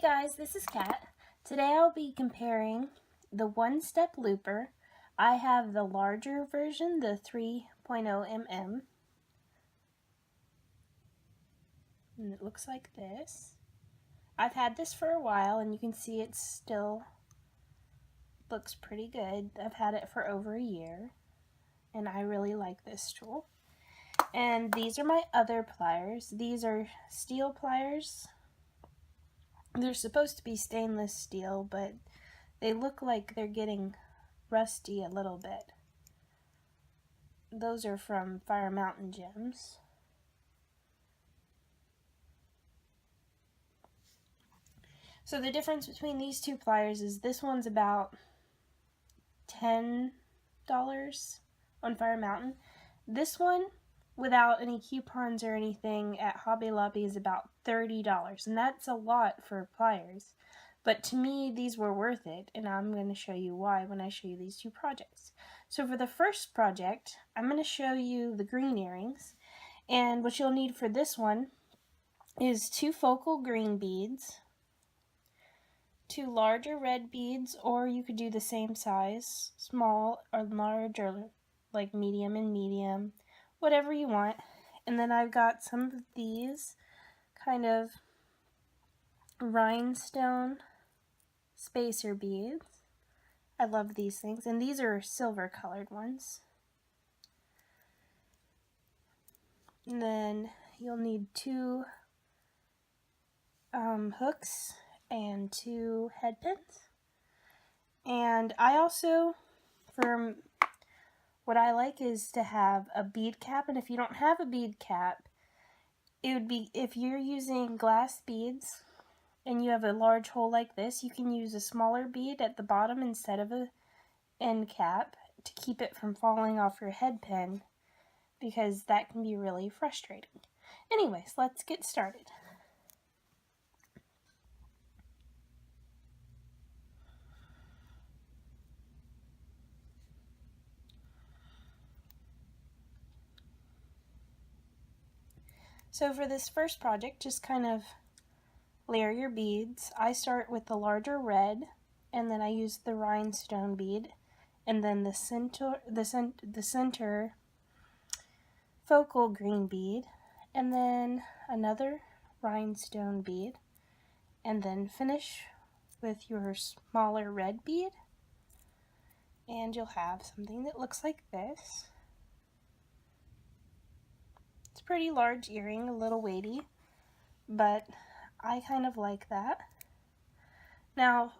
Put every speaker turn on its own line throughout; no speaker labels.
Hey guys, this is Kat. Today I'll be comparing the one-step looper. I have the larger version, the 3.0 mm. And it looks like this. I've had this for a while and you can see it still looks pretty good. I've had it for over a year and I really like this tool. And these are my other pliers. These are steel pliers. They're supposed to be stainless steel, but they look like they're getting rusty a little bit. Those are from Firemoutain gems. So the difference between these two pliers is this one's about $10 on Firemoutain. This one, without any coupons or anything, at Hobby Lobby is about $30, and that's a lot for pliers. But to me, these were worth it, and I'm going to show you why when I show you these two projects. So for the first project, I'm going to show you the green earrings, and what you'll need for this one is 2 focal green beads, 2 larger red beads, or you could do the same size, small or large, or like medium and medium, whatever you want. And then I've got some of these kind of rhinestone spacer beads. I love these things, and these are silver colored ones. And then you'll need 2 hooks and 2 head pins. And I also, for what I like, is to have a bead cap, and if you don't have a bead cap, it would be, if you're using glass beads and you have a large hole like this, you can use a smaller bead at the bottom instead of a end cap to keep it from falling off your head pin, because that can be really frustrating. Anyways, let's get started. So for this first project, just kind of layer your beads. I start with the larger red, and then I use the rhinestone bead, and then the center focal green bead, and then another rhinestone bead, and then finish with your smaller red bead, and you'll have something that looks like this. It's a pretty large earring, a little weighty, but I kind of like that. Now,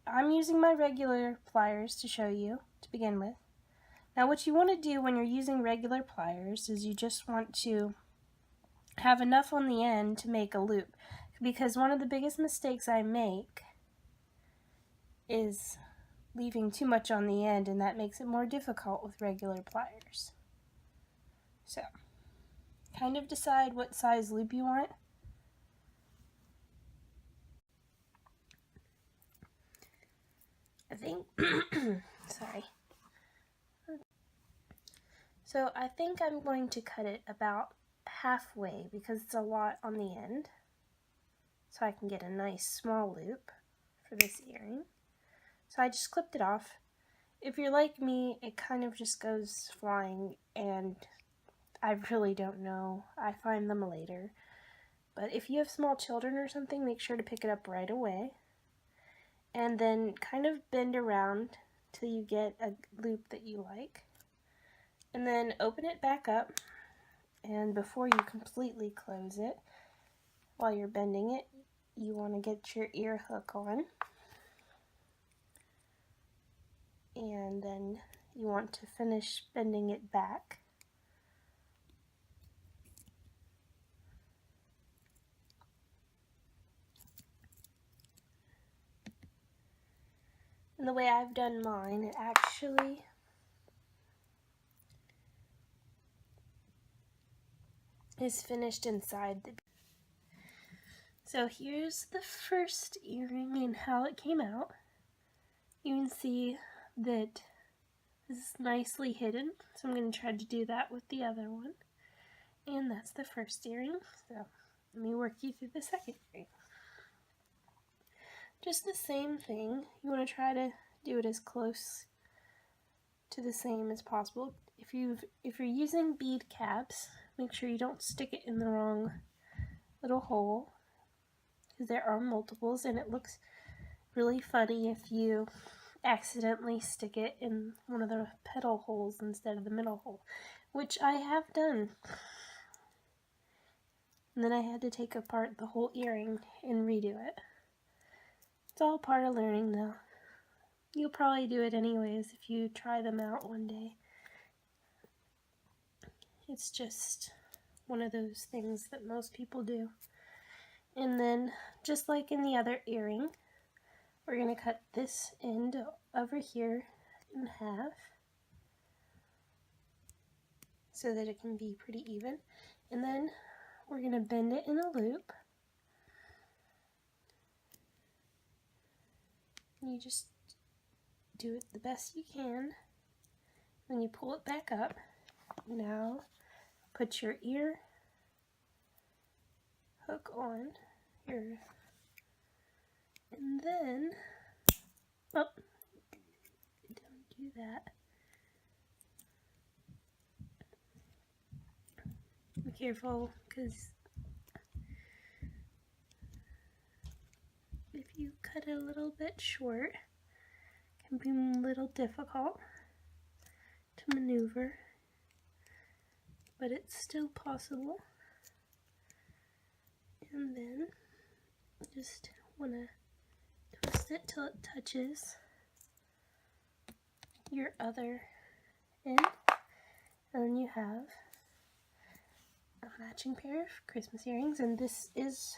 I'm using my regular pliers to show you to begin with. Now, what you want to do when you're using regular pliers is you just want to have enough on the end to make a loop, because one of the biggest mistakes I make is leaving too much on the end, and that makes it more difficult with regular pliers. So, kind of decide what size loop you want. I think, sorry. So I think I'm going to cut it about halfway because it's a lot on the end, so I can get a nice small loop for this earring. So I just clipped it off. If you're like me, it kind of just goes flying, and I really don't know. I find them later. But if you have small children or something, make sure to pick it up right away. And then kind of bend around till you get a loop that you like. And then open it back up, and before you completely close it, while you're bending it, you want to get your ear hook on. And then you want to finish bending it back. And the way I've done mine, it actually is finished inside the bead. So here's the first earring and how it came out. You can see that this is nicely hidden, so I'm going to try to do that with the other one. And that's the first earring, so let me work you through the second earring. just the same thing. You want to try to do it as close to the same as possible. If you're using bead caps, make sure you don't stick it in the wrong little hole, because there are multiples and it looks really funny if you accidentally stick it in one of the petal holes instead of the middle hole, which I have done. And then I had to take apart the whole earring and redo it. It's all part of learning though. You'll probably do it anyways if you try them out one day. It's just one of those things that most people do. And then, just like in the other earring, we're going to cut this end over here in half so that it can be pretty even. And then we're going to bend it in a loop. You just do it the best you can. Then you pull it back up. Now put your ear hook on here, and then, oh, don't do that. Be careful, because if you cut it a little bit short, it can be a little difficult to maneuver, but it's still possible. And then just want to twist it till it touches your other end, and then you have a matching pair of Christmas earrings. And this is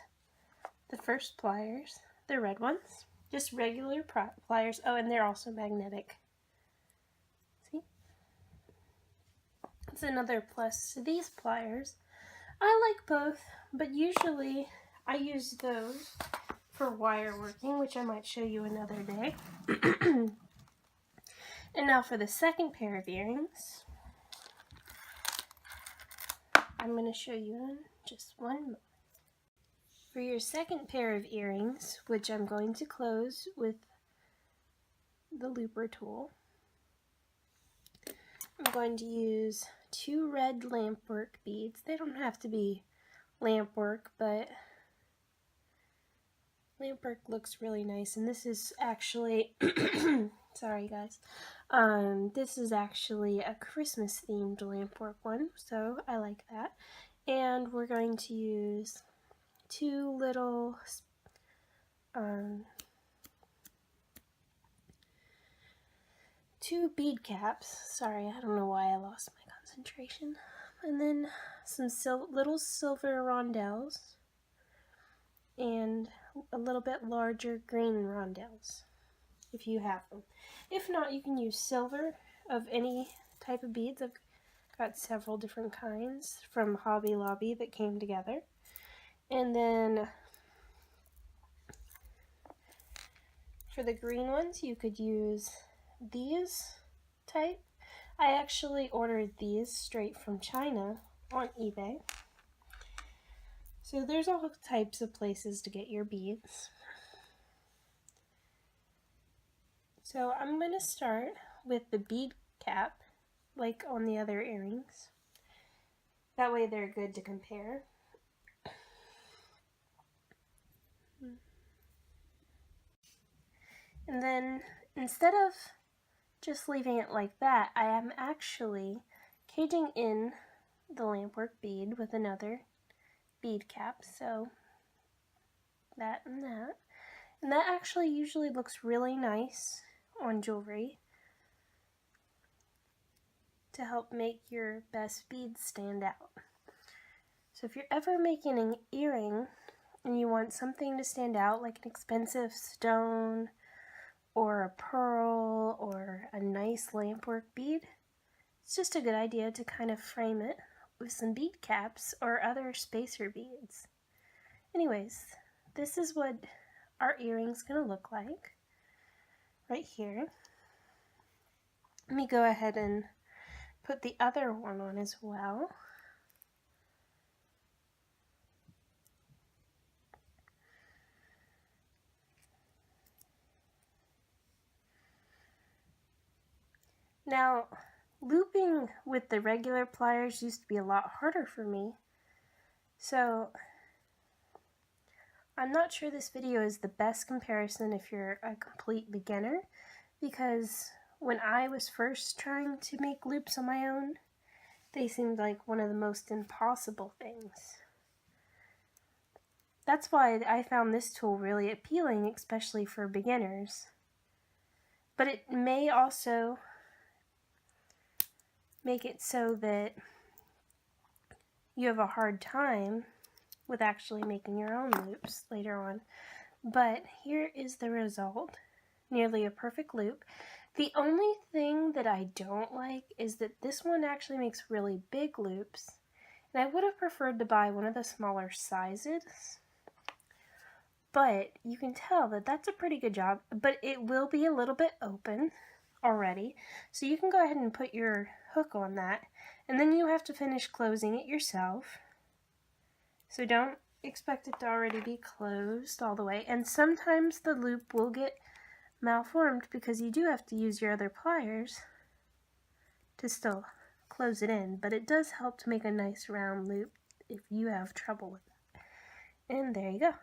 the first pliers, the red ones, just regular pliers. Oh, and they're also magnetic. See? That's another plus to these pliers. I like both, but usually I use those for wire working, which I might show you another day. And now for the second pair of earrings, I'm going to show you in just one moment. For your second pair of earrings, which I'm going to close with the looper tool, I'm going to use 2 red lampwork beads. They don't have to be lampwork, but lampwork looks really nice. And this is actually, sorry guys, this is actually a Christmas themed lampwork one, so I like that. And we're going to use 2 little two bead caps. Sorry, I don't know why I lost my concentration. And then some little silver rondelles and a little bit larger green rondelles if you have them. If not, you can use silver of any type of beads. I've got several different kinds from Hobby Lobby that came together. And then for the green ones, you could use these type. I actually ordered these straight from China on eBay. So there's all types of places to get your beads. So I'm going to start with the bead cap, like on the other earrings. That way they're good to compare. And then instead of just leaving it like that, I am actually caging in the lampwork bead with another bead cap, so that and that. And that actually usually looks really nice on jewelry to help make your best beads stand out. So if you're ever making an earring and you want something to stand out, like an expensive stone or a pearl or a nice lampwork bead, it's just a good idea to kind of frame it with some bead caps or other spacer beads. Anyways, this is what our earring's gonna look like right here. Let me go ahead and put the other one on as well. Now, looping with the regular pliers used to be a lot harder for me, so I'm not sure this video is the best comparison if you're a complete beginner, because when I was first trying to make loops on my own, they seemed like one of the most impossible things. That's why I found this tool really appealing, especially for beginners. But it may also make it so that you have a hard time with actually making your own loops later on. But here is the result. Nearly a perfect loop. The only thing that I don't like is that this one actually makes really big loops, and I would have preferred to buy one of the smaller sizes, but you can tell that that's a pretty good job. But it will be a little bit open already, so you can go ahead and put your hook on that, and then you have to finish closing it yourself. So don't expect it to already be closed all the way, and sometimes the loop will get malformed because you do have to use your other pliers to still close it in, but it does help to make a nice round loop if you have trouble with it. And there you go.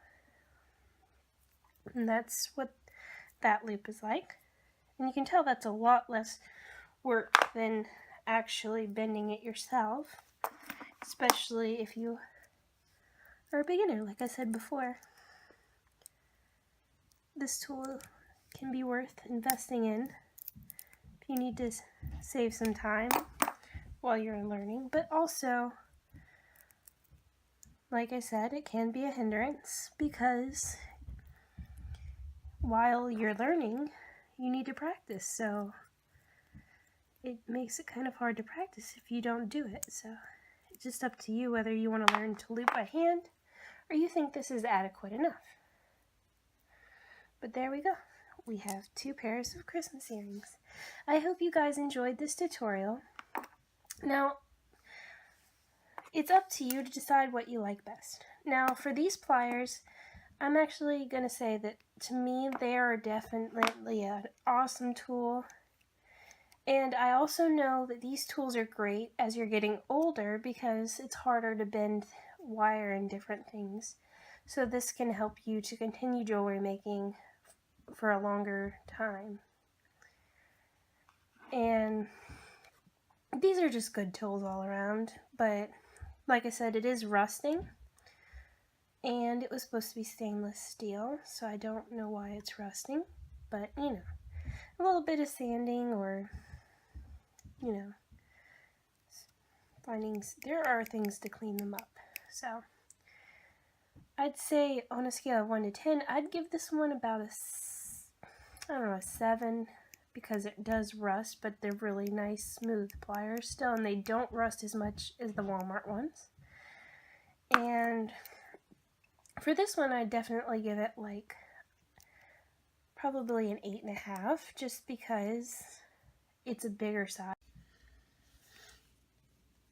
And that's what that loop is like. And you can tell that's a lot less work than actually bending it yourself, especially if you are a beginner, like I said before. This tool can be worth investing in if you need to save some time while you're learning, but also, like I said, it can be a hindrance because while you're learning, you need to practice, so it makes it kind of hard to practice if you don't do it. So it's just up to you whether you want to learn to loop by hand or you think this is adequate enough. But there we go. We have 2 pairs of Christmas earrings. I hope you guys enjoyed this tutorial. Now, it's up to you to decide what you like best. Now, for these pliers, I'm actually going to say that to me, they are definitely an awesome tool. And I also know that these tools are great as you're getting older because it's harder to bend wire and different things. So this can help you to continue jewelry making for a longer time. And these are just good tools all around, but like I said, it is rusting, and it was supposed to be stainless steel, so I don't know why it's rusting, but you know, a little bit of sanding or, you know, there are things to clean them up. So I'd say on a scale of 1 to 10, I'd give this one about a 7, because it does rust, but they're really nice, smooth pliers still, and they don't rust as much as the Walmart ones. And for this one, I'd definitely give it like probably an 8.5, just because it's a bigger size.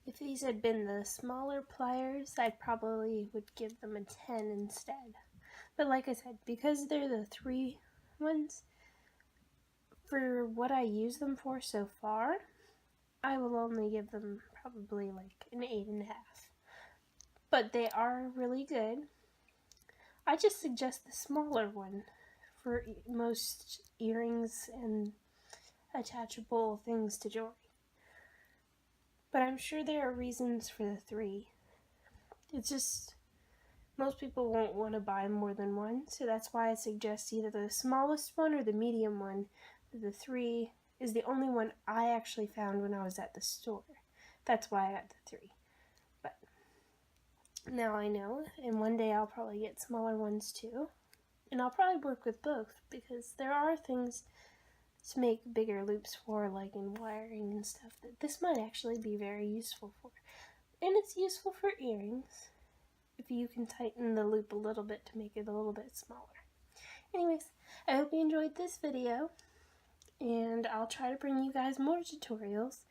If these had been the smaller pliers, I probably would give them a 10 instead. But like I said, because they're the 3 ones, for what I use them for so far, I will only give them probably like an 8.5. But they are really good. I just suggest the smaller one for most earrings and attachable things to jewelry. But I'm sure there are reasons for the 3. It's just most people won't want to buy more than one, so that's why I suggest either the smallest one or the medium one. The 3 is the only one I actually found when I was at the store. That's why I got the 3. But now I know, and one day I'll probably get smaller ones too. And I'll probably work with both, because there are things to make bigger loops for, like in wiring and stuff, that this might actually be very useful for. And it's useful for earrings if you can tighten the loop a little bit to make it a little bit smaller. Anyways, I hope you enjoyed this video, and I'll try to bring you guys more tutorials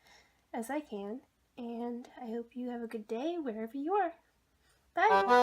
as I can, and I hope you have a good day wherever you are. Bye!